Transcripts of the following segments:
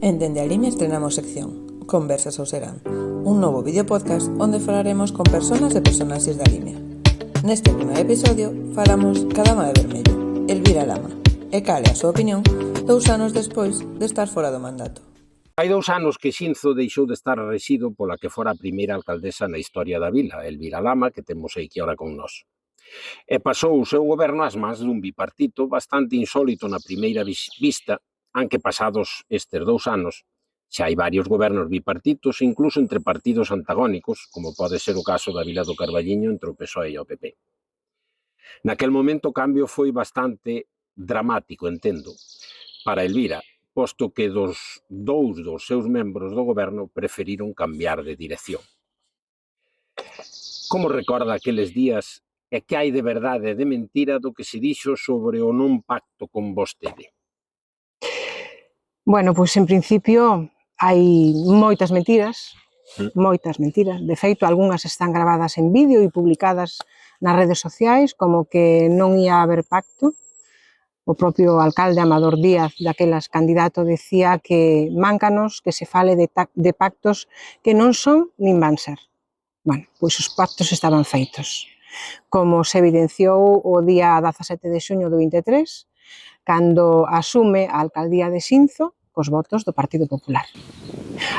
En Dende a Limia estrenamos sección Conversas ao Serán, un novo videopodcast onde falaremos con personas e personaxes da Limia. Neste primer episodio falamos ca Dama de Vermello, Elvira Lama, e cal é a súa opinión 2 anos despois de estar fora do mandato. Hai 2 anos que Xinzo deixou de estar rexido pola que fora a primeira alcaldesa na historia da vila, Elvira Lama, que temos aquí ahora con nós. E pasou o seu goberno ás mans dun bipartito bastante insólito na primeira vista, anque pasados estes 2 anos, xa hai varios gobernos bipartitos, incluso entre partidos antagónicos, como pode ser o caso da Vila do Carballiño entre o PSOE e o PP. Naquel momento o cambio foi bastante dramático, entendo, para Elvira, posto que dous dos seus membros do goberno preferiron cambiar de dirección. Como recorda aqueles días e que hai de verdade e de mentira do que se dixo sobre o non pacto con vostede? Bueno, pois en principio hai moitas mentiras. De feito, algunhas están gravadas en vídeo e publicadas nas redes sociais, como que non ia haber pacto. O propio alcalde Amador Díaz, daquelas candidato, decía que máncanos que se fale de pactos que non son nin van ser. Bueno, pois os pactos estaban feitos. Como se evidenciou o día 17 de xuño do 23, cando asume a alcaldía de Xinzo cos votos do Partido Popular.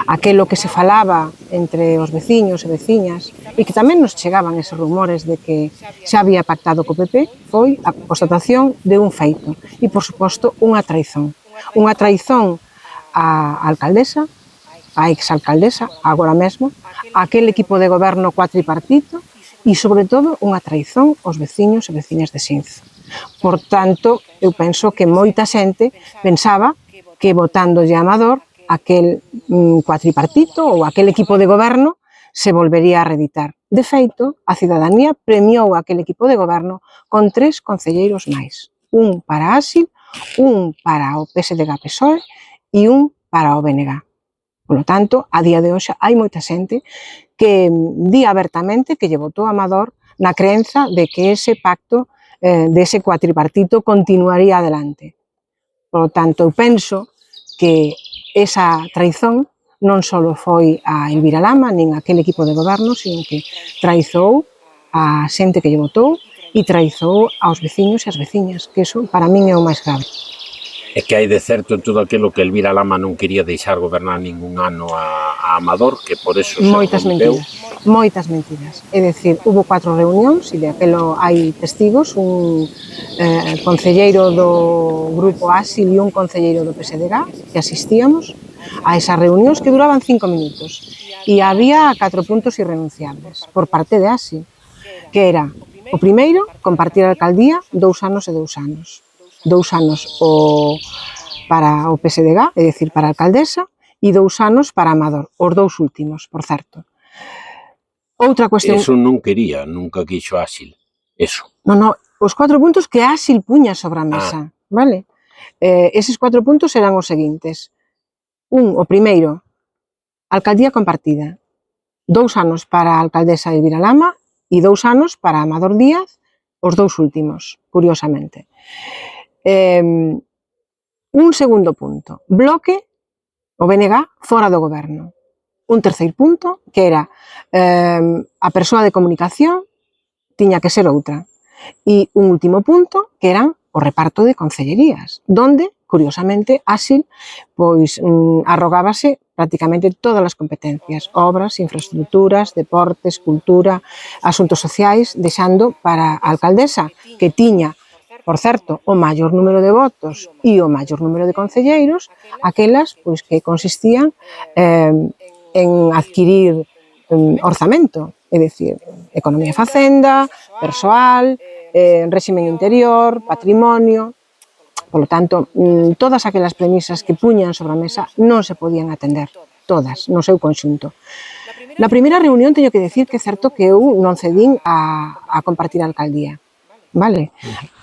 Aquelo que se falaba entre os veciños e veciñas e que tamén nos chegaban eses rumores de que xa había pactado co PP foi a constatación de un feito e, por suposto, unha traizón. Unha traizón á alcaldesa, á exalcaldesa, agora mesmo, aquel equipo de goberno cuatripartito e, sobre todo, unha traizón aos veciños e veciñas de Xinzo. Por tanto, eu penso que moita xente pensaba que votándolle a Amador, aquel cuatripartito ou aquel equipo de goberno se volvería a reeditar. De feito, a cidadanía premiou aquel equipo de goberno con 3 concelleiros máis. Un para Asil, un para o PSDG-PSOE e un para o BNG. Por lo tanto, a día de hoxe hai moita xente que di abertamente que lle votou a Amador na creenza de que ese pacto dese cuatripartito continuaría adelante. Por lo tanto, eu penso que esa traizón non só foi a Elvira Lama nin aquel equipo de goberno, sino que traizou a xente que lle votou e traizou aos veciños e as veciñas, que iso para min é o máis grave. É que hai de certo en todo aquilo que Elvira Lama non quería deixar gobernar ningún ano a Amador, que por eso se rompeu. Moitas mentiras. É dicir, hubo 4 reunións e de aquelo hai testigos, un concelleiro do grupo Asil e un concelleiro do PSDG que asistíamos a esas reunións que duraban 5 minutos e había 4 puntos irrenunciables por parte de Asil, que era o primeiro, compartir a alcaldía 2 anos e 2 anos. 2 anos para o PSDG, é dicir, para a alcaldesa, e 2 anos para Amador, os 2 últimos, por certo. Outra cuestión... Eso non quería, nunca quixo Asil, eso. Non, os 4 puntos que Asil puña sobre a mesa, vale? Eses 4 puntos eran os seguintes. O primeiro, alcaldía compartida. 2 anos para a alcaldesa Elvira Lama e 2 anos para Amador Díaz, os 2 últimos, curiosamente. Un segundo punto, bloque, o BNG, fora do goberno. Un terceiro punto, que era a persoa de comunicación tiña que ser outra. E un último punto, que eran o reparto de concellerías, donde, curiosamente, Asil pois arrogábase prácticamente todas as competencias, obras, infraestructuras, deportes, cultura, asuntos sociais, deixando para a alcaldesa, que tiña, por certo, o maior número de votos e o maior número de concelleiros, aquelas pois que consistían en adquirir orzamento, é dicir, economía e facenda, persoal, réximen interior, patrimonio. Por lo tanto, todas aquelas premisas que puñan sobre a mesa non se podían atender, todas, no seu conxunto. Na primeira reunión teño que decir que é certo que eu non cedín a compartir a alcaldía, vale?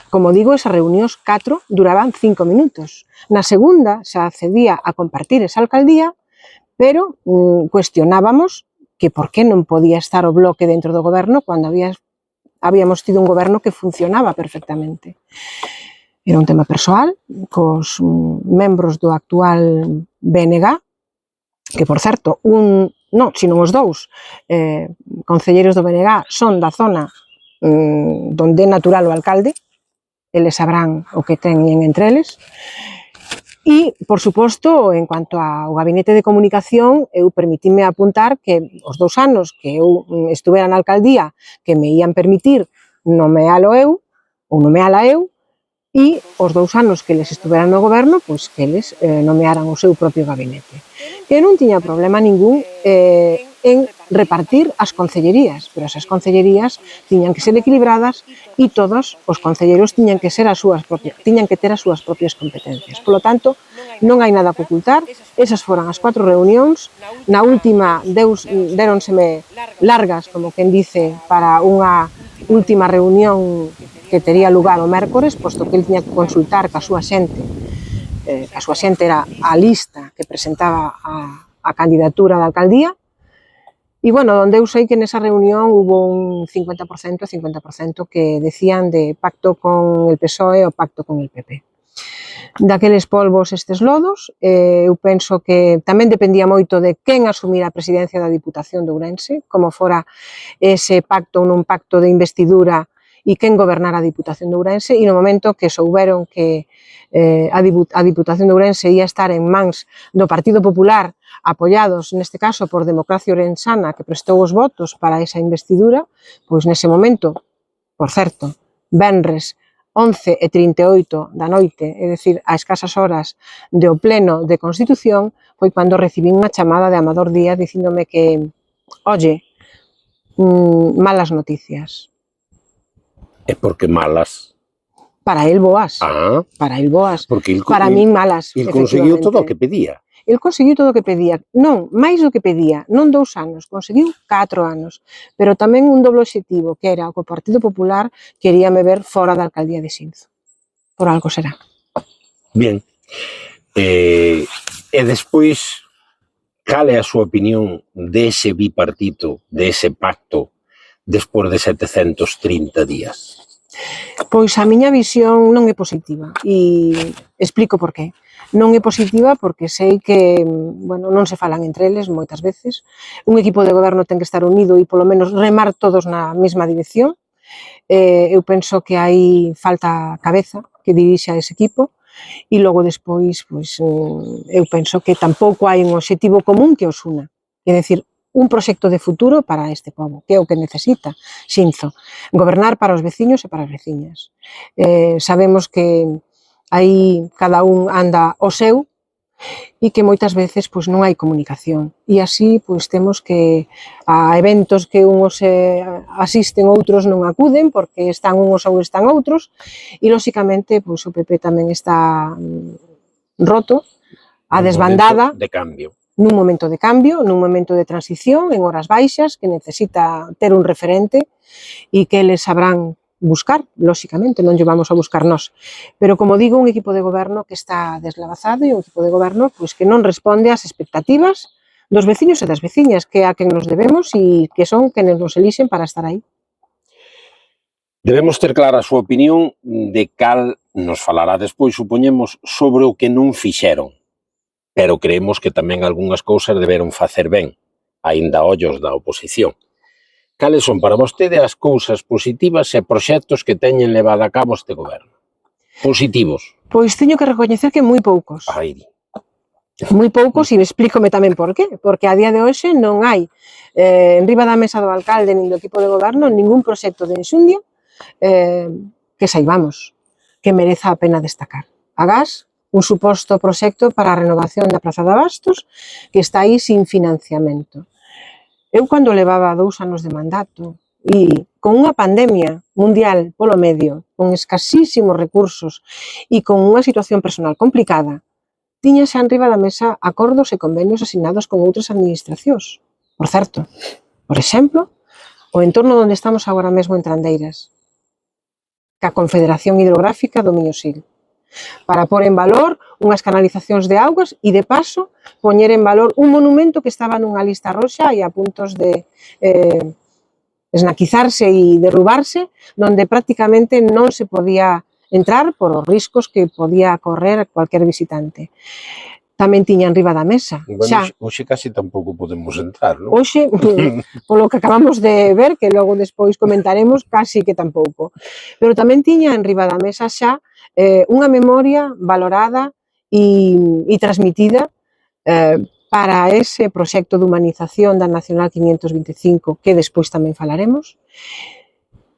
Como digo, esas reunións 4 duraban 5 minutos. Na segunda xa cedía a compartir esa alcaldía, pero cuestionábamos que por que non podía estar o bloque dentro do goberno cando habíamos tido un goberno que funcionaba perfectamente. Era un tema persoal, cos membros do actual BNG, que, por certo, sino os dous concelleiros do BNG son da zona donde é natural o alcalde, eles sabrán o que teñen entre eles. E, por suposto, en cuanto ao gabinete de comunicación, eu permitime apuntar que os 2 anos que eu estuvera na alcaldía, que me ían permitir nomeala eu, e os 2 anos que eles estuveran no goberno, pois que eles nomearan o seu propio gabinete. Que non tiña problema ningún en repartir as concellerías, pero esas concellerías tiñan que ser equilibradas e todos os concelleiros tiñan que ter as súas propias competencias. Polo tanto, non hai nada que ocultar, esas foran as 4 reunións, na última déronseme largas, como quen dice, para unha última reunión que tería lugar o mércores, posto que ele tiña que consultar ca súa xente, a súa xente era a lista que presentaba a candidatura da alcaldía, e, bueno, onde eu sei que nesa reunión hubo un 50% e 50% que decían de pacto con el PSOE ou pacto con el PP. Daqueles polvos estes lodos, eu penso que tamén dependía moito de quen asumira a presidencia da Diputación de Ourense, como fora ese pacto ou non pacto de investidura e quen gobernara a Diputación de Ourense, e no momento que souberon que a Diputación de Ourense ia estar en mans do Partido Popular, apoiados neste caso por Democracia Ourensana, que prestou os votos para esa investidura, pois nese momento, por certo, venres 11:38 da noite, é dicir, a escasas horas do pleno de Constitución, foi cando recibín unha chamada de Amador Díaz dicíndome que, oye, malas noticias. E por que malas? Para el boas. Para min malas. El conseguiu todo o que pedía. El conseguiu todo o que pedía. Non, máis do que pedía. Non 2 anos, conseguiu 4 anos. Pero tamén un doble obxectivo, que era que o Partido Popular queríame ver fora da alcaldía de Xinzo. Por algo será. Bien. E despois, cal é a súa opinión dese bipartito, dese pacto, despois de 730 días? Pois a miña visión non é positiva e explico por qué. Non é positiva porque sei que, bueno, non se falan entre eles moitas veces. Un equipo de goberno ten que estar unido e polo menos remar todos na mesma dirección. Eu penso que hai falta cabeza que dirixa ese equipo e logo despois, pois, eu penso que tampouco hai un obxectivo común que os una. É dicir, un proxecto de futuro para este pobo, que é o que necesita Xinzo, gobernar para os veciños e para as veciñas. Sabemos que aí cada un anda o seu e que moitas veces pois non hai comunicación e así pois temos que a eventos que uns asisten, outros non acuden porque están uns ou están outros e lóxicamente pois o PP tamén está roto, a desbandada nun momento de cambio, nun momento de transición, en horas baixas, que necesita ter un referente e que eles sabrán buscar, lóxicamente, non lle vamos a buscar nós. Pero, como digo, un equipo de goberno que está deslavazado e un equipo de goberno pois, que non responde ás expectativas dos veciños e das veciñas, que a quen nos debemos e que son quenes nos elixen para estar aí. Debemos ter clara a súa opinión de cal nos falará despois, supoñemos, sobre o que non fixeron. Pero creemos que tamén algunhas cousas deberon facer ben, aínda ollos da oposición. Cales son para vostede as cousas positivas e proxectos que teñen levado a cabo este goberno? Positivos. Pois teño que recoñecer que moi poucos. Moi poucos, e explícome tamén por qué. Porque a día de hoxe non hai enriba da mesa do alcalde nin do equipo de goberno ningún proxecto de enxundia que saibamos que mereza a pena destacar. Agás, un suposto proxecto para a renovación da Praza de Abastos que está aí sin financiamento. Eu, cando levaba 2 anos de mandato e con unha pandemia mundial polo medio, con escasísimos recursos e con unha situación personal complicada, tiña xa enriba da mesa acordos e convenios asignados con outras administracións. Por certo, por exemplo, o entorno onde estamos agora mesmo en Trandeiras, ca Confederación Hidrográfica do Miño-Sil, para pôr en valor unhas canalizacións de augas e, de paso, poñer en valor un monumento que estaba nunha lista roxa e a puntos de esnaquizarse e derrubarse, donde prácticamente non se podía entrar por os riscos que podía correr cualquier visitante. tamén tiña enriba da mesa. Bueno, hoxe casi tampouco podemos entrar, non? Hoxe, polo que acabamos de ver, que logo despois comentaremos, casi que tampouco. Pero tamén tiña enriba da mesa xa unha memoria valorada e transmitida para ese proxecto de humanización da Nacional 525, que despois tamén falaremos,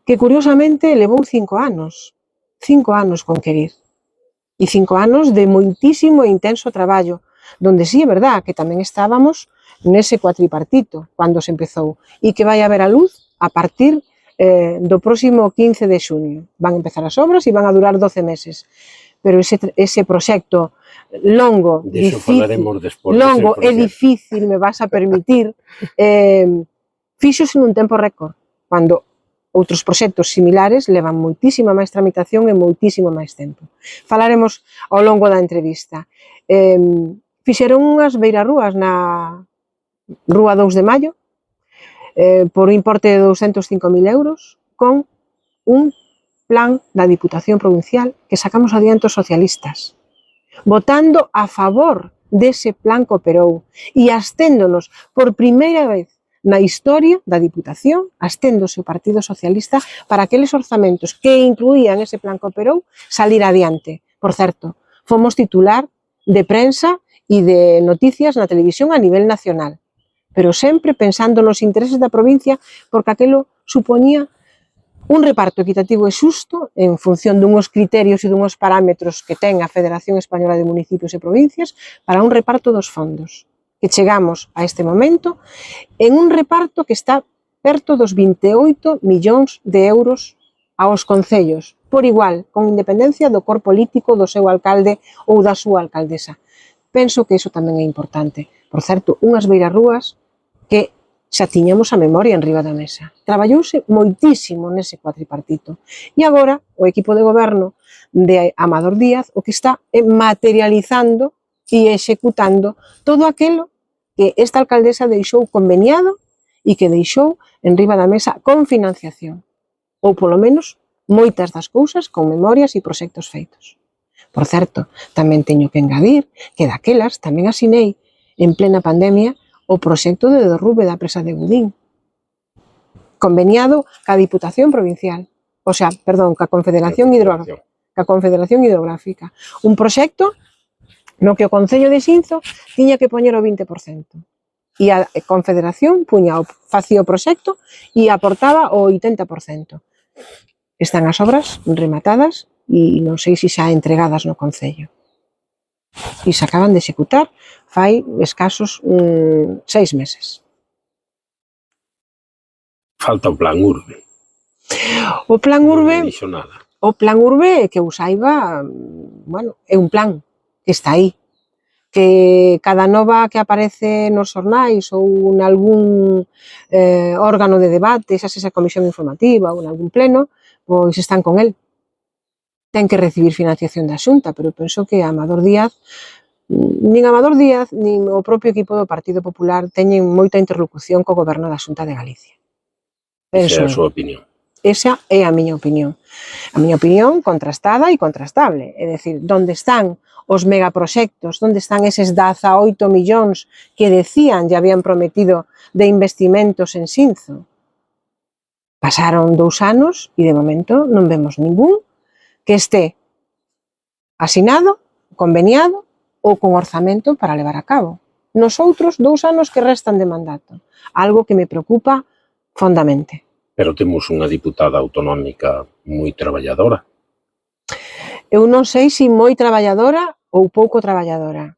que curiosamente levou 5 anos con querir. E 5 anos de moitísimo e intenso traballo, donde sí é verdad que tamén estábamos nese cuatripartito cando se empezou e que vai haber a luz a partir do próximo 15 de xuño. Van empezar as obras e van a durar 12 meses. Pero ese proxecto longo, longo e difícil, me vas a permitir, fíxose nun tempo récord, cando outros proxectos similares levan moitísima máis tramitación e moitísimo máis tempo. Falaremos ao longo da entrevista. Fixeron unhas beirarrúas na Rúa 2 de Maio por importe de 205.000 euros con un plan da Diputación Provincial que sacamos adiante os socialistas, votando a favor dese plan que operou e asténdonos por primeira vez na historia da Diputación, asténdose o Partido Socialista para aqueles orzamentos que incluían ese plan que operou salir adiante. Por certo, fomos titular de prensa e de noticias na televisión a nivel nacional, pero sempre pensando nos intereses da provincia, porque aquelo supoñía un reparto equitativo e xusto en función dunhos criterios e dunhos parámetros que ten a Federación Española de Municipios e Provincias para un reparto dos fondos, que chegamos a este momento en un reparto que está perto dos 28 millóns de euros aos concellos, por igual, con independencia do cor político do seu alcalde ou da súa alcaldesa. Penso que iso tamén é importante. Por certo, unhas beirarrúas que xa tiñamos a memoria enriba da mesa. Traballouse moitísimo nese cuatripartito. E agora o equipo de goberno de Amador Díaz o que está materializando e executando todo aquilo que esta alcaldesa deixou conveniado e que deixou enriba da mesa con financiación. Ou, polo menos, moitas das cousas con memorias e proxectos feitos. Por certo, tamén teño que engadir que daquelas tamén asinei en plena pandemia o proxecto de derrube da presa de Gudín, conveniado ca Diputación Provincial, ca Confederación Hidrográfica. Un proxecto no que o Concello de Xinzo tiña que poñer o 20%. E a Confederación facía o proxecto e aportaba o 80%. Están as obras rematadas e non sei se xa entregadas no Concello. E se acaban de executar fai escasos 6 meses. Falta o plan Urbe. O plan Urbe, non dixo nada. O plan Urbe, que eu saiba, é un plan que está aí, que cada nova que aparece nos xornais ou en algún órgano de debate, xa esa comisión informativa ou en algún pleno, pois están con el. Ten que recibir financiación da Xunta, pero penso que Amador Díaz, nin Amador Díaz, nin o propio equipo do Partido Popular teñen moita interlocución co goberno da Xunta de Galicia. Esa é a súa opinión. Esa é a miña opinión. A miña opinión contrastada e contrastable. É dicir, onde están os megaproxectos, onde están eses 18 millóns que decían e habían prometido de investimentos en Xinzo? Pasaron 2 anos e de momento non vemos ningún que este asinado, conveniado ou con orzamento para levar a cabo. Nos outros 2 anos que restan de mandato, algo que me preocupa fondamente. Pero temos unha diputada autonómica moi traballadora. Eu non sei se moi traballadora ou pouco traballadora.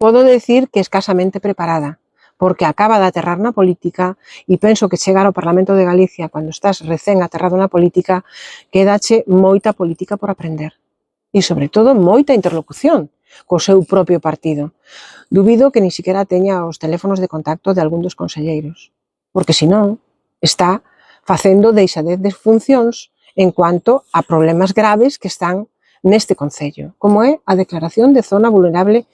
Podo decir que escasamente preparada, porque acaba de aterrar na política e penso que chegar ao Parlamento de Galicia cando estás recén aterrado na política quédache moita política por aprender e, sobre todo, moita interlocución co seu propio partido. Dubido que ni siquiera teña os teléfonos de contacto de algún dos conselleiros, porque senón está facendo deixadez de funcións en cuanto a problemas graves que están neste concello, como é a declaración de zona vulnerable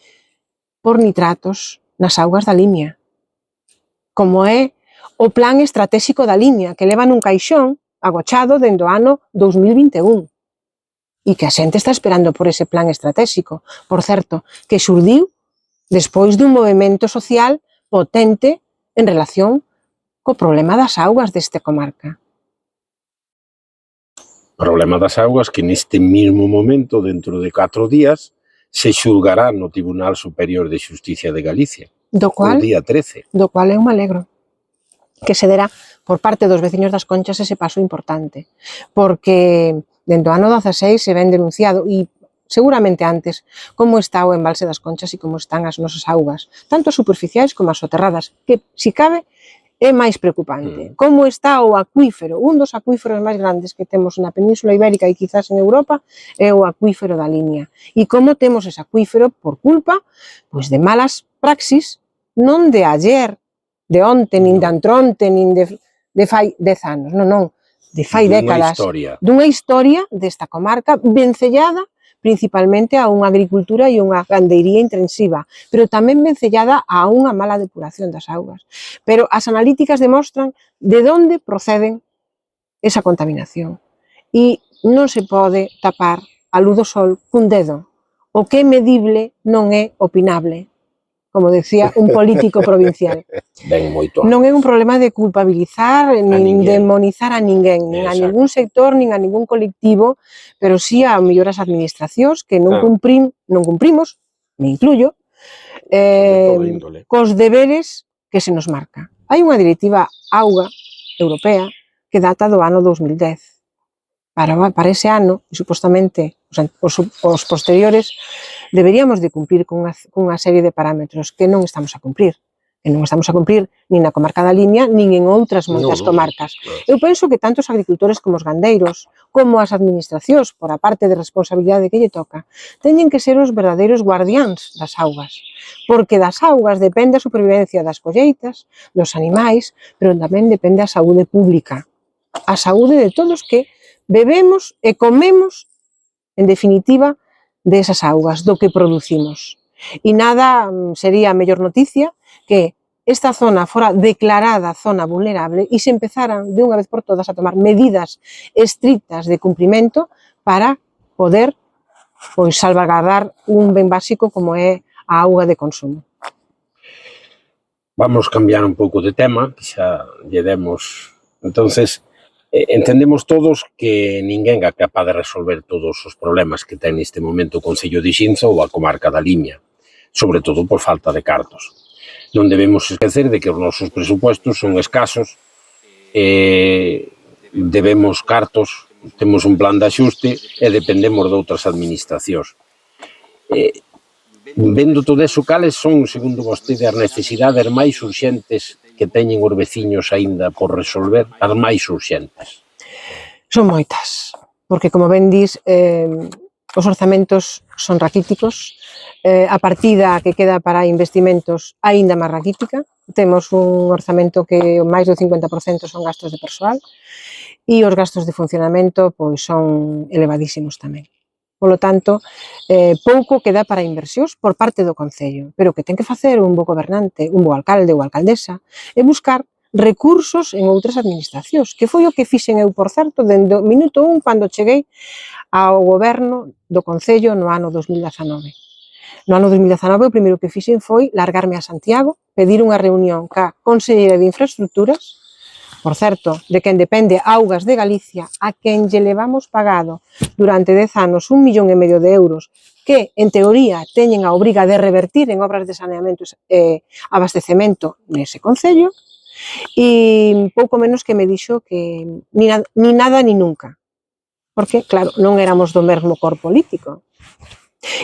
por nitratos nas augas da Limia, como é o plan estratégico da Limia, que leva nun caixón agochado dende o ano 2021, e que a xente está esperando por ese plan estratégico, por certo, que xurdiu despois dun movimento social potente en relación co problema das augas desta comarca. Problema das augas que neste mesmo momento, dentro de 4 días, se xulgará no Tribunal Superior de Xusticia de Galicia, Do o cual día 13. eu me alegro que se dera por parte dos veciños das Conchas ese paso importante, porque dentro do ano 16 se ven denunciado, e seguramente antes, como está o embalse das Conchas e como están as nosas augas, tanto as superficiais como as soterradas, que, si cabe, é máis preocupante. Como está o acuífero, un dos acuíferos máis grandes que temos na Península Ibérica e quizás en Europa, é o acuífero da Limia. E como temos ese acuífero por culpa pois de malas praxis, non de ayer, de onte, nin de antronte, nin de fai 10 anos, non, de fai décadas, dunha historia desta comarca vencellada principalmente a unha agricultura e unha gandeiría intensiva, pero tamén vencellada a unha mala depuración das augas. Pero as analíticas demostran de onde proceden esa contaminación. E non se pode tapar a luz do sol cun dedo. O que é medible non é opinable, como decía un político provincial. Ben moito Non é un problema de culpabilizar nin demonizar a ninguén, nin a ningún sector, nin a ningún colectivo, pero sí a mellor as administracións que non cumprimos, me incluyo, cos deberes que se nos marca. Hai unha directiva auga europea que data do ano 2010. Para ese ano, e supostamente os posteriores, deberíamos de cumprir cunha serie de parámetros que non estamos a cumprir. E non estamos a cumprir nin na comarca da Limia, nin en outras moitas comarcas. Eu penso que tanto os agricultores como os gandeiros, como as administracións, por a parte de responsabilidade que lle toca, teñen que ser os verdadeiros guardiáns das augas, porque das augas depende a supervivencia das colleitas, dos animais, pero tamén depende a saúde pública, a saúde de todos que bebemos e comemos, en definitiva, desas augas, do que producimos. E nada sería a mellor noticia que esta zona fora declarada zona vulnerable e se empezaran de unha vez por todas a tomar medidas estrictas de cumprimento para poder salvaguardar un ben básico como é a auga de consumo. Vamos cambiar un pouco de tema, xa lle demos. Entonces, entendemos todos que ninguén é capaz de resolver todos os problemas que ten neste momento o Concello de Xinzo ou a comarca da Limia, sobre todo por falta de cartos. Non debemos esquecer de que os nosos presupuestos son escasos, debemos cartos, temos un plan de axuste e dependemos de outras administracións. Vendo todo eso, cales son, segundo vostede, as necesidades máis urxentes que teñen os veciños aínda por resolver, as máis urxentes? Son moitas, porque como ben dis, os orzamentos son raquíticos, a partida que queda para investimentos aínda máis raquítica, temos un orzamento que máis do 50% son gastos de persoal e os gastos de funcionamento pois son elevadísimos tamén. Polo tanto, pouco queda para inversións por parte do Concello, pero o que ten que facer un bo gobernante, un bo alcalde ou alcaldesa, é buscar recursos en outras administracións, que foi o que fixen eu, por certo, dende o minuto 1 cando cheguei ao goberno do Concello no ano 2019. No ano 2019 o primeiro que fixen foi largarme a Santiago, pedir unha reunión ca Conselleira de Infraestructuras, por certo, de quen depende Augas de Galicia, a quen lle levamos pagado durante 10 anos 1,5 millón de euros, que, en teoría, teñen a obriga de revertir en obras de saneamento e abastecemento nese Concello, e pouco menos que me dixo que ni nada ni nunca, porque, claro, non éramos do mesmo cor político.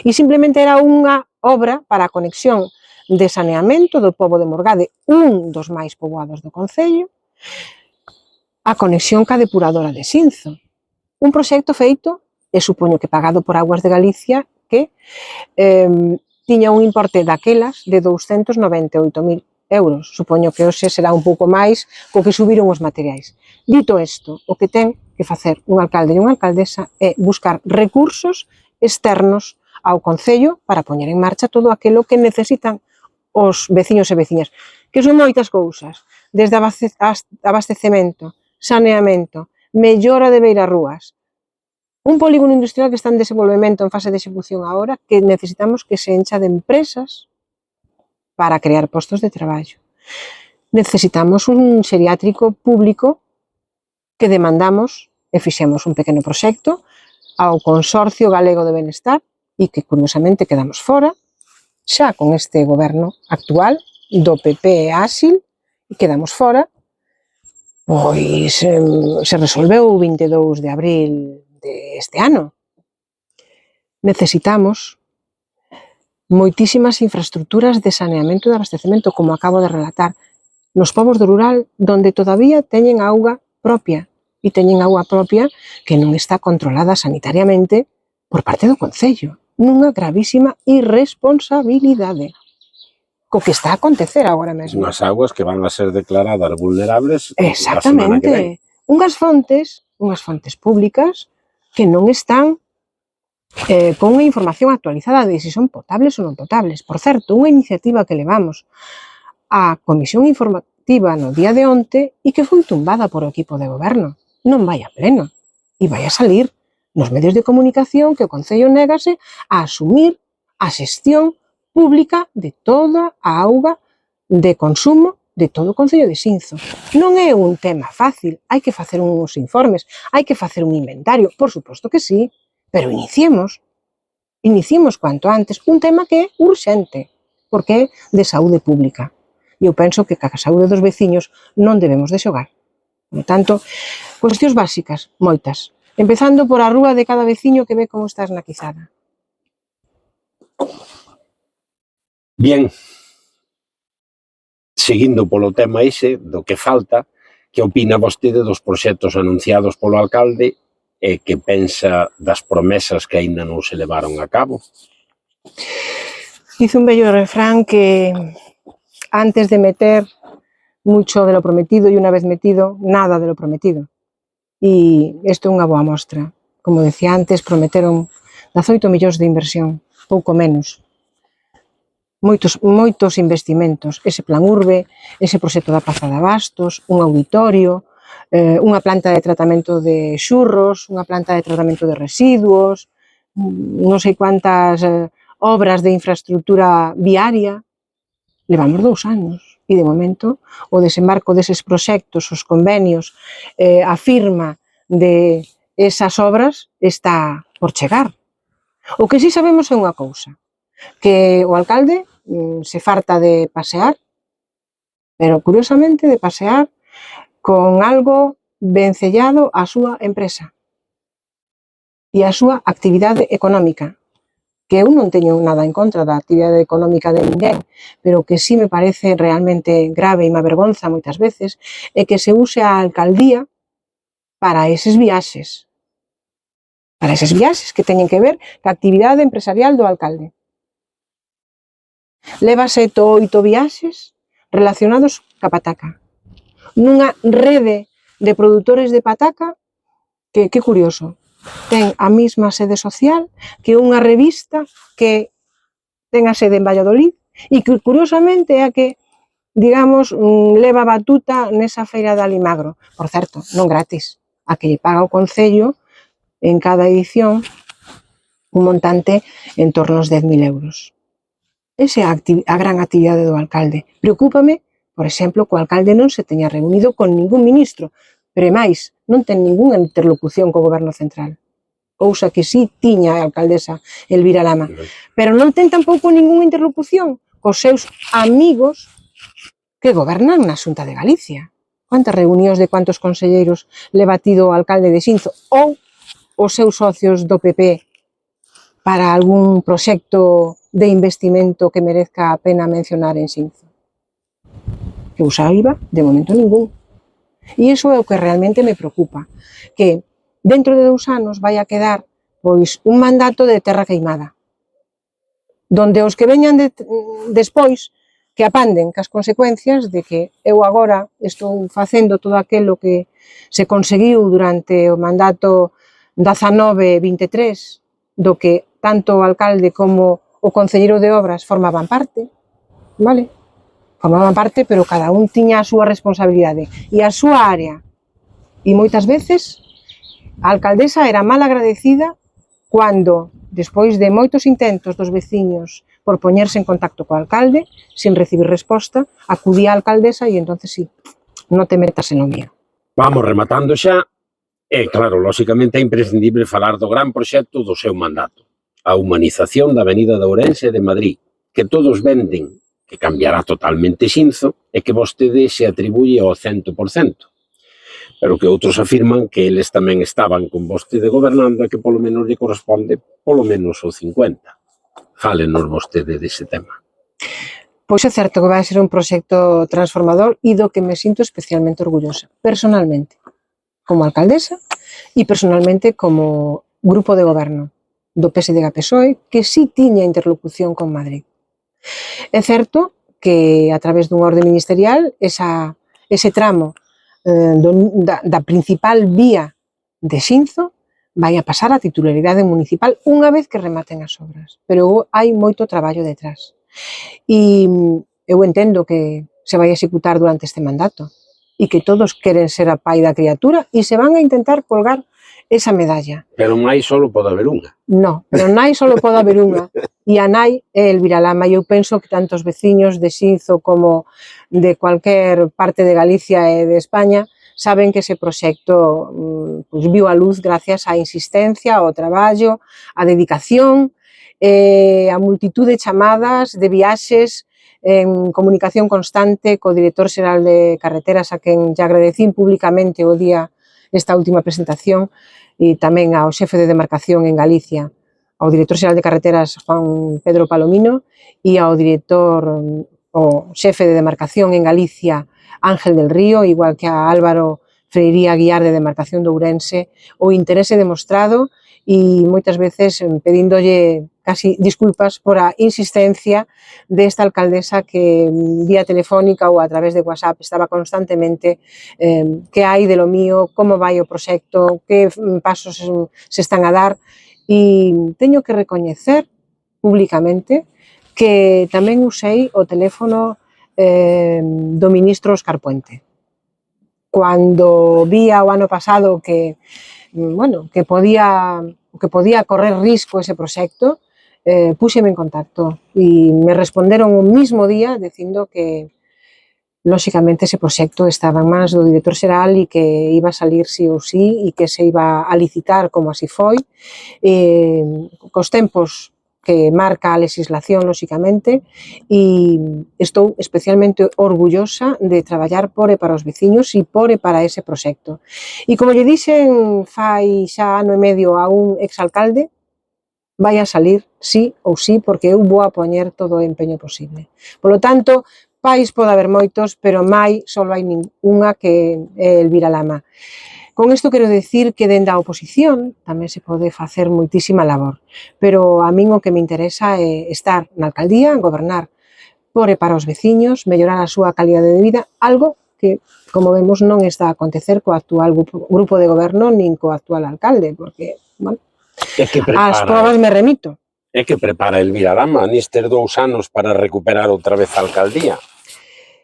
E simplemente era unha obra para a conexión de saneamento do pobo de Morgade, un dos máis poboados do Concello, a conexión ca depuradora de Xinzo. Un proxecto feito, e supoño que pagado por Augas de Galicia, que tiña un importe daquelas de 298.000 euros. Supoño que hoxe será un pouco máis co que subiron os materiais. Dito isto, o que ten que facer un alcalde e unha alcaldesa é buscar recursos externos ao Concello para poñer en marcha todo aquilo que necesitan os veciños e veciñas, que son moitas cousas, desde abastecemento, saneamento, mellora de beirarrúas, un polígono industrial que está en desenvolvemento en fase de execución agora, que necesitamos que se encha de empresas para crear postos de traballo. Necesitamos un xeriátrico público que demandamos e fixemos un pequeno proxecto ao Consorcio Galego de Benestar e que, curiosamente, quedamos fora, xa con este goberno actual do PP e Áxil, e quedamos fora, pois se resolveu o 22 de abril deste ano. Necesitamos moitísimas infraestructuras de saneamento e de abastecemento, como acabo de relatar, nos povos do rural, donde todavía teñen auga propia, e teñen auga propia que non está controlada sanitariamente por parte do Concello. Nunha gravísima irresponsabilidade. Co que está a acontecer agora mesmo. Unhas aguas que van a ser declaradas vulnerables a semana que ven. Exactamente. Unhas fontes públicas que non están con unha información actualizada de se son potables ou non potables. Por certo, unha iniciativa que levamos á Comisión Informativa no día de onte e que foi tumbada por o equipo de goberno. Non vai a pleno e vai a salir nos medios de comunicación que o Concello négase a asumir a xestión pública de toda a auga de consumo de todo o Concello de Xinzo. Non é un tema fácil, hai que facer uns informes, hai que facer un inventario, por suposto que sí, pero iniciemos cuanto antes un tema que é urxente, porque é de saúde pública. E eu penso que a saúde dos veciños non debemos de xogar. Por tanto, cuestións básicas, moitas. Empezando por a rúa de cada veciño que ve como está esnaquizada. Bien, seguindo polo tema ese do que falta, que opina vostede dos proxectos anunciados polo alcalde e que pensa das promesas que aínda non se levaron a cabo? Dice un bello refrán que antes de meter mucho de lo prometido y una vez metido, nada de lo prometido. E isto é unha boa mostra. Como decía antes, prometeron 18 millóns de inversión, pouco menos. Moitos investimentos. Ese plan urbe, ese proxecto da Praza de Abastos, un auditorio, unha planta de tratamento de xurros, unha planta de tratamento de residuos, non sei cuántas obras de infraestructura viaria. Levamos 2 anos. E, de momento, o desembarco deses proxectos, os convenios, a firma de esas obras está por chegar. O que sí sabemos é unha cousa, que o alcalde se farta de pasear, pero, curiosamente, de pasear con algo vencellado á súa empresa e á súa actividade económica, que eu non teño nada en contra da actividade económica de ninguén, pero que sí me parece realmente grave e me avergonza moitas veces é que se use a alcaldía para eses viaxes que teñen que ver ca actividade empresarial do alcalde. Leva 7 ou 8 viaxes relacionados ca pataca, nunha rede de produtores de pataca que curioso, ten a mesma sede social que unha revista que ten a sede en Valladolid e que, curiosamente, é a que, digamos, leva a batuta nesa feira de Alimagro. Por certo, non gratis, a que lle paga o Concello en cada edición un montante en torno aos 10.000 euros. Esa é a gran actividade do alcalde. Preocúpame, por exemplo, que o alcalde non se teña reunido con ningún ministro, pero é máis, non ten ningunha interlocución co goberno central. Cousa que sí tiña a alcaldesa Elvira Lama, pero non ten tampouco ningunha interlocución cos seus amigos que gobernan na Xunta de Galicia. Quantas reunións de cuantos conselleiros leva tido o alcalde de Xinzo ou os seus socios do PP para algún proxecto de investimento que merezca a pena mencionar en Xinzo? Que eu saiba, de momento ningún. E iso é o que realmente me preocupa, que dentro de 2 anos vai a quedar pois un mandato de terra queimada, donde os que veñan despois que apanden cas consecuencias de que eu agora estou facendo todo aquilo que se conseguiu durante o mandato 19-23, do que tanto o alcalde como o concelleiro de obras formaban parte, vale? Formaban parte, pero cada un tiña a súa responsabilidade e a súa área. E moitas veces a alcaldesa era mal agradecida cando, despois de moitos intentos dos veciños por poñerse en contacto co alcalde, sin recibir resposta, acudía a alcaldesa e entonces sí, non te metas en o mío. Vamos rematando xa. E, claro, lóxicamente é imprescindible falar do gran proxecto do seu mandato, a humanización da Avenida de Ourense de Madrid, que todos venden que cambiará totalmente Xinzo e que vostede se atribuye ao 100%, pero que outros afirman que eles tamén estaban con vostede gobernando e que polo menos lle corresponde polo menos o 50%. Fálenos vostede dese tema. Pois é certo que vai ser un proxecto transformador e do que me sinto especialmente orgullosa, personalmente, como alcaldesa e personalmente como grupo de goberno do PSDG-PSOE, que sí tiña interlocución con Madrid. É certo que a través dunha orde ministerial ese tramo da principal vía de Xinzo vai a pasar a titularidade municipal unha vez que rematen as obras, pero hai moito traballo detrás. E eu entendo que se vai executar durante este mandato e que todos queren ser a pai da criatura e se van a intentar colgar esa medalla. Pero máis só pode haber unha. No, pero nai só pode haber unha e a nai é Elvira Lama e eu penso que tanto os veciños de Xinzo como de cualquier parte de Galicia e de España saben que ese proxecto viu a luz gracias á insistencia, ao traballo, á dedicación, a multitud de chamadas, de viaxes, en comunicación constante co director xeral de carreteras a quen lle agradecín públicamente o día esta última presentación e tamén ao xefe de demarcación en Galicia, ao director xeral de carreteras Juan Pedro Palomino e ao director o xefe de demarcación en Galicia Ángel del Río, igual que a Álvaro Freiría Guiar de demarcación de Ourense, o interese demostrado e moitas veces pedíndolle casi disculpas por a insistencia desta alcaldesa que vía telefónica ou a través de WhatsApp estaba constantemente que hai de lo mío, como vai o proxecto, que pasos se están a dar e teño que recoñecer públicamente que tamén usei o teléfono do ministro Óscar Puente. Cando vía o ano pasado que podía correr risco ese proxecto, púxeme en contacto e me responderon o mismo día dicindo que lóxicamente ese proxecto estaba en mans do director xeral e que iba a salir sí ou sí e que se iba a licitar como así foi, cos tempos que marca a legislación, lóxicamente, e estou especialmente orgullosa de traballar por e para os veciños e por e para ese proxecto. E como lle dixen fai xa ano e medio a un exalcalde, vai a salir sí ou sí, porque eu vou a poñer todo o empeño posible. Polo tanto, pais pode haber moitos, pero mai só hai unha que é Elvira Lama. Con isto quero dicir que dende a oposición tamén se pode facer moitísima labor, pero a min o que me interesa é estar na alcaldía, gobernar por e para os veciños, mellorar a súa calidade de vida, algo que, como vemos, non está a acontecer co actual grupo de goberno nin co actual alcalde, porque, bueno, as probas me remito. É que prepara Elvira Lama nestes 2 anos para recuperar outra vez a alcaldía.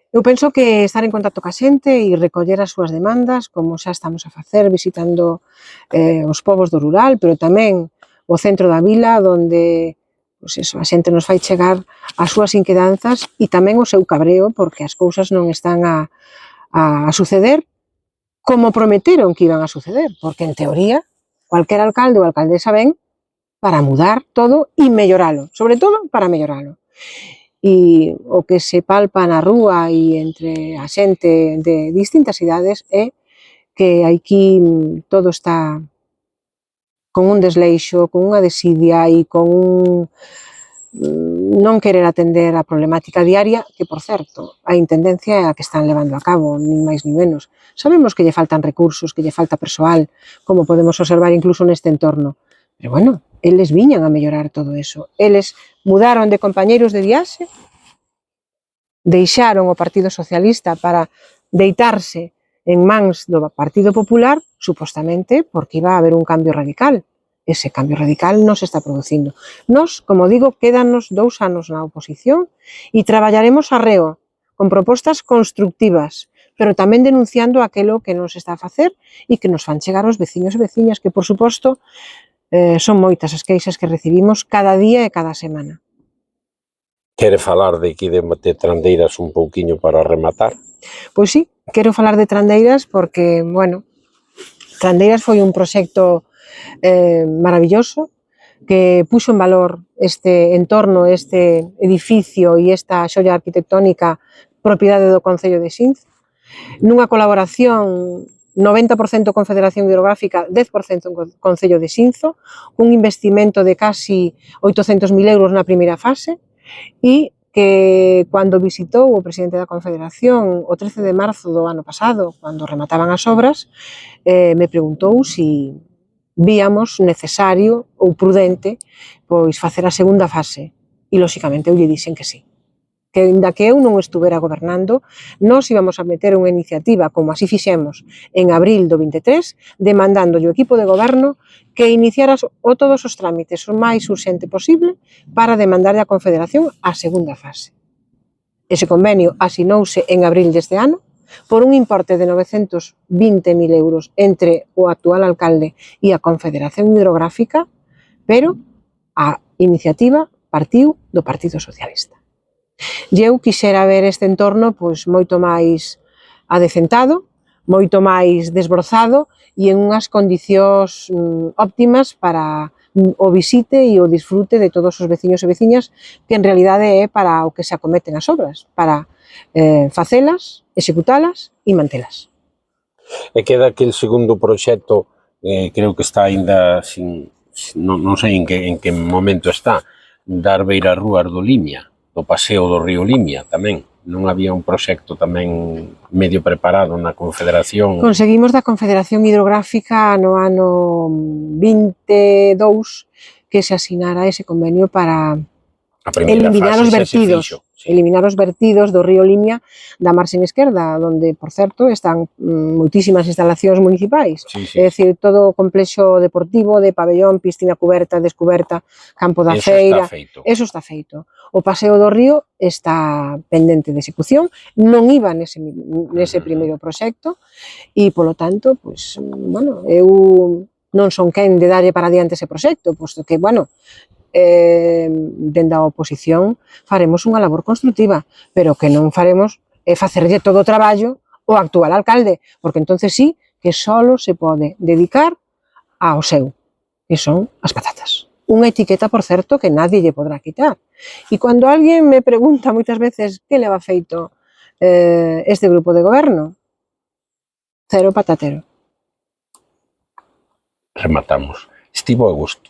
Eu penso que estar en contacto ca xente e recoller as súas demandas, como xa estamos a facer, visitando os povos do rural, pero tamén o centro da vila, onde a xente nos fai chegar as súas inquedanzas e tamén o seu cabreo, porque as cousas non están a suceder como prometeron que iban a suceder, porque en teoría, cualquier alcalde ou alcaldesa ven para mudar todo e melloralo, sobre todo para melloralo. E o que se palpa na rúa e entre a xente de distintas idades é que aquí todo está con un desleixo, con unha desidia e con un non querer atender a problemática diaria, que, por certo, a intendencia é a que están levando a cabo, nin máis nin menos. Sabemos que lle faltan recursos, que lle falta persoal, como podemos observar incluso neste entorno. Pero, bueno, eles viñan a mellorar todo eso. Eles mudaron de compañeiros de viaxe, deixaron o Partido Socialista para deitarse en mans do Partido Popular, supostamente porque iba a haber un cambio radical. Ese cambio radical non se está producindo. Nos, como digo, quédanos 2 anos na oposición e traballaremos arreo, con propostas constructivas, pero tamén denunciando aquilo que non se está a facer e que nos fan chegar os veciños e veciñas, que, por suposto, son moitas as queixas que recibimos cada día e cada semana. Quere falar de aquí de Trandeiras un pouquiño para rematar? Pois sí, quero falar de Trandeiras porque, bueno, Trandeiras foi un proxecto maravilloso que puxo en valor este entorno, este edificio e esta xoia arquitectónica propiedade do Concello de Xinzo, nunha colaboración 90% con Federación Hidrográfica, 10% con Concello de Xinzo, un investimento de casi 800.000 euros na primeira fase e que cando visitou o presidente da Confederación o 13 de marzo do ano pasado, cando remataban as obras, me preguntou se víamos necesario ou prudente pois facer a segunda fase e, lóxicamente, eu lle dixen que sí. Que, ainda que eu non estuvera gobernando, nós íbamos a meter unha iniciativa, como así fixemos, en abril do 23, demandando ao equipo de goberno que iniciara todos os trámites o máis urxente posible para demandar a Confederación a segunda fase. Ese convenio asinouse en abril deste ano por un importe de 920.000 euros entre o actual alcalde e a Confederación Hidrográfica, pero a iniciativa partiu do Partido Socialista. E eu quixera ver este entorno pois moito máis adecentado, moito máis desbrozado e en unhas condicións óptimas para o visite e o disfrute de todos os veciños e veciñas, que en realidade é para o que se acometen as obras, para facelas, executalas e mantelas. E queda aquel segundo proxecto, creo que está aínda non sei en que momento está, dar beirarrúas do Limia, do paseo do río Limia tamén. Non había un proxecto tamén medio preparado na Confederación? Conseguimos da Confederación Hidrográfica no ano 22 que se asinara ese convenio para eliminar os vertidos. Eliminar os vertidos do río Limia da marxen esquerda, onde, por certo, están moitísimas instalacións municipais. É dicir, todo o complexo deportivo de pabellón, piscina cuberta, descuberta, campo da feira. Eso está feito. O paseo do río está pendente de execución, non iba nese primeiro proxecto e, polo tanto, pois, bueno, eu non son quen de darlle para adiante ese proxecto, posto que, bueno, dende a oposición faremos unha labor constructiva, pero que non faremos é facerlle todo o traballo ao actual alcalde, porque entonces sí que solo se pode dedicar ao seu, que son as patatas. Unha etiqueta, por certo, que nadie lle podrá quitar. E cando alguén me pregunta moitas veces que leva feito este grupo de goberno, cero patatero. Rematamos. Estivo a gusto.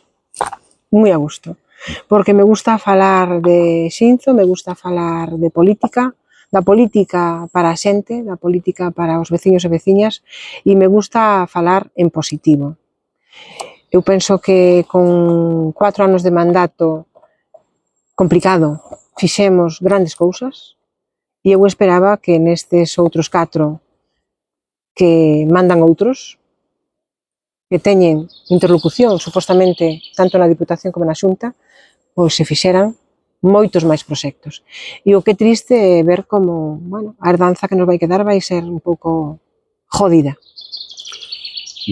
Moi a gusto, porque me gusta falar de Xinzo, me gusta falar de política, da política para a xente, da política para os veciños e veciñas, e me gusta falar en positivo. Eu penso que con 4 anos de mandato complicado fixemos grandes cousas e eu esperaba que nestes outros 4 que mandan outros, que teñen interlocución, supostamente, tanto na Diputación como na Xunta, pois se fixeran moitos máis proxectos. E o que é triste é ver como, bueno, a herdanza que nos vai quedar vai ser un pouco jodida.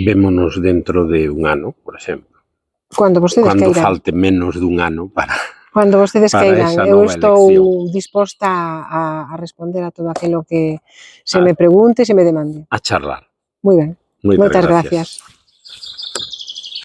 Vémonos dentro de un ano, por exemplo. Cando vostedes queiran. Cando falte menos dun ano para Cando vostedes queiran. Eu estou disposta a responder a todo aquilo que se me pregunte e se me demande. A charlar. Moi ben. Moitas gracias.